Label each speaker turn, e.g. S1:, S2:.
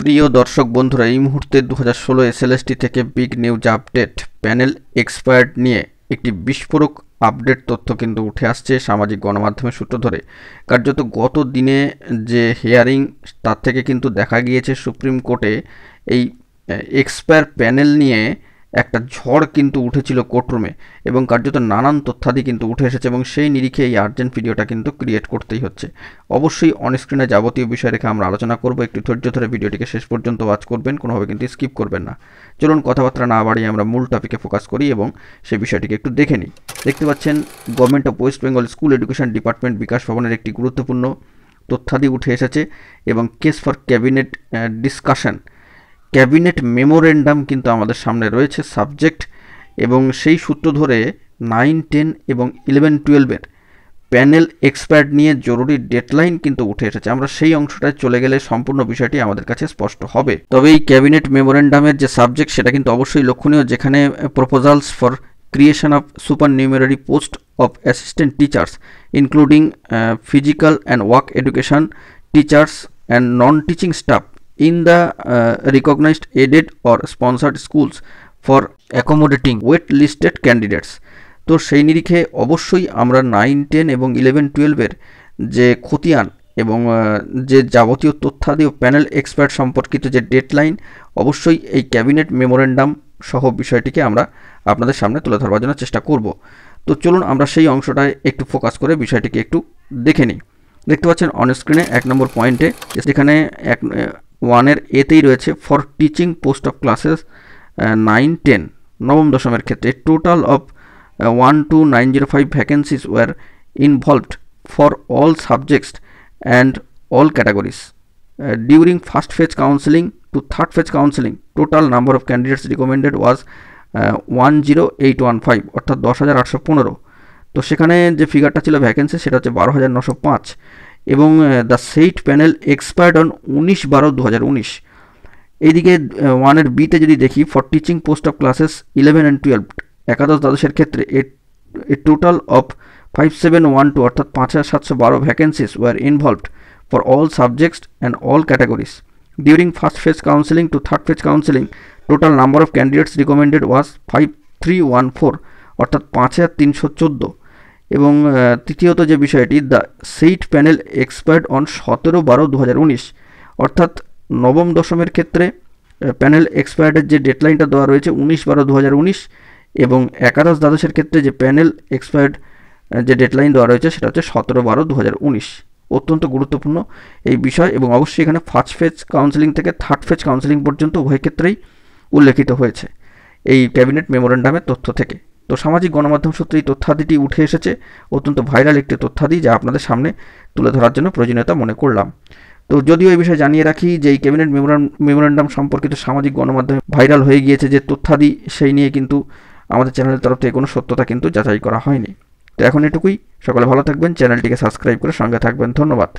S1: প্রিয় দর্শক বন্ধুরা, এই মুহূর্তে 2016 এসএলএসটি থেকে big news update panel expired নিয়ে একটি বিস্ফোরক আপডেট তথ্য কিন্তু উঠে আসছে সামাজিক গণমাধ্যমের সূত্র ধরে। কার্যত গত দিনে যে হিয়ারিং, তার থেকে কিন্তু দেখা গিয়েছে সুপ্রিম কোর্টে এই এক্সপায়ার প্যানেল নিয়ে একটা ঝড় কিন্তু উঠেছিল কোর্টরুমে, এবং কার্যত নানান তথ্যাদি কিন্তু উঠে এসেছে, এবং সেই নিরিখে এই আর্জেন্ট ভিডিওটা কিন্তু ক্রিয়েট করতেই হচ্ছে। অবশ্যই অনস্ক্রিনে যাবতীয় বিষয় রেখে আমরা আলোচনা করব। একটু ধৈর্য ধরে ভিডিওটিকে শেষ পর্যন্ত ওয়াচ করবেন, কোনোভাবে কিন্তু স্কিপ করবেন না। চলুন কথাবার্তা না বাড়িয়ে আমরা মূল টপিকে ফোকাস করি এবং সেই বিষয়টিকে একটু দেখে নিই। দেখতে পাচ্ছেন, government of West Bengal school education department Bikash ভবনের একটি গুরুত্বপূর্ণ তথ্যাদি উঠে এসেছে, এবং case for cabinet discussion, cabinet memorandum কিন্তু আমাদের সামনে রয়েছে সাবজেক্ট, এবং সেই সূত্র ধরে 9, 10 এবং 11, 12-এর প্যানেল এক্সপায়ার্ড নিয়ে জরুরি ডেডলাইন কিন্তু উঠে এসেছে। আমরা সেই অংশটায় চলে গেলে সম্পূর্ণ বিষয়টি আমাদের কাছে স্পষ্ট হবে। তবে এই ক্যাবিনেট মেমোরেন্ডামের যে সাবজেক্ট, সেটা কিন্তু অবশ্যই লক্ষণীয়, যেখানে proposals for creation of supernumerary post of assistant teachers including physical and work education teachers and non teaching staff in the recognized aided or sponsored schools for accommodating wait listed candidates। তো সেই নিরিখে অবশ্যই আমরা 9, 10 এবং 11, 12-এর যে খতিয়ান এবং যে যাবতীয় তথ্যাদি ও প্যানেল এক্সপার্ট সম্পর্কিত যে ডেডলাইন, অবশ্যই এই ক্যাবিনেট মেমোরেন্ডাম সহ বিষয়টিকে আমরা আপনাদের সামনে তুলে ধরবার জন্য চেষ্টা করব। তো চলুন আমরা সেই অংশটায় একটু ফোকাস করে বিষয়টিকে একটু দেখে নিই। দেখতে পাচ্ছেন অন স্ক্রিনে 1 নম্বর পয়েন্টে, যেখানে 1-এর এতেই রয়েছে for teaching post of classes 9, 10 নবম দশমের ক্ষেত্রে total of 12,905 vacancies were involved for all subjects and all categories during first phase counselling to third phase counselling. Total number of candidates recommended was 10,815, অর্থাৎ 10,815। তো সেখানে যে ফিগারটা ছিল ভ্যাকেন্সি, সেটা হচ্ছে 12,905, এবং the said panel expired on 19/12/2019। এইদিকে 1-এর বিতে যদি দেখি, for teaching post of classes 11 and 12 একাদশ দ্বাদশের ক্ষেত্রে এ টোটাল অফ 5,712, অর্থাৎ 5,712 vacancies were involved for all subjects and all categories during first phase counselling to third phase counselling. Total number of candidates recommended was 5,314, অর্থাৎ 5,314। এবং তৃতীয়ত যে বিষয়টি, the said panel expired on 17/12/2019, অর্থাৎ নবম দশমের ক্ষেত্রে প্যানেল এক্সপায়ার্ডের যে ডেডলাইনটা দেওয়া রয়েছে 19/12/2019, এবং একাদশ দ্বাদশের ক্ষেত্রে যে প্যানেল এক্সপায়ার্ড যে ডেডলাইন দেওয়া রয়েছে সেটা হচ্ছে 17/12/2019। অত্যন্ত গুরুত্বপূর্ণ এই বিষয়, এবং অবশ্যই এখানে ফার্স্ট ফেজ কাউন্সেলিং থেকে থার্ড ফেজ কাউন্সেলিং পর্যন্ত উভয় ক্ষেত্রেই উল্লেখিত হয়েছে এই ক্যাবিনেট মেমোরেন্ডামের তথ্য থেকে। তো সামাজিক গণমাধ্যম সূত্রে এই তথ্যাদিটি উঠে এসেছে, অত্যন্ত ভাইরাল একটি তথ্যাদি, যা আপনাদের সামনে তুলে ধরার জন্য প্রয়োজনীয়তা মনে করলাম। তো যদিও এই বিষয়ে জানিয়ে রাখি যে এই ক্যাবিনেট মেমোরেন্ডাম সম্পর্কিত সামাজিক গণমাধ্যমে ভাইরাল হয়ে গিয়েছে যে তথ্যাদি, সেই নিয়ে কিন্তু আমাদের চ্যানেলের তরফ থেকে কোনো সত্যতা কিন্তু যাচাই করা হয়নি। তো এখন এটুকুই। সকলে ভালো থাকবেন, চ্যানেলটিকে সাবস্ক্রাইব করে সঙ্গে থাকবেন। ধন্যবাদ।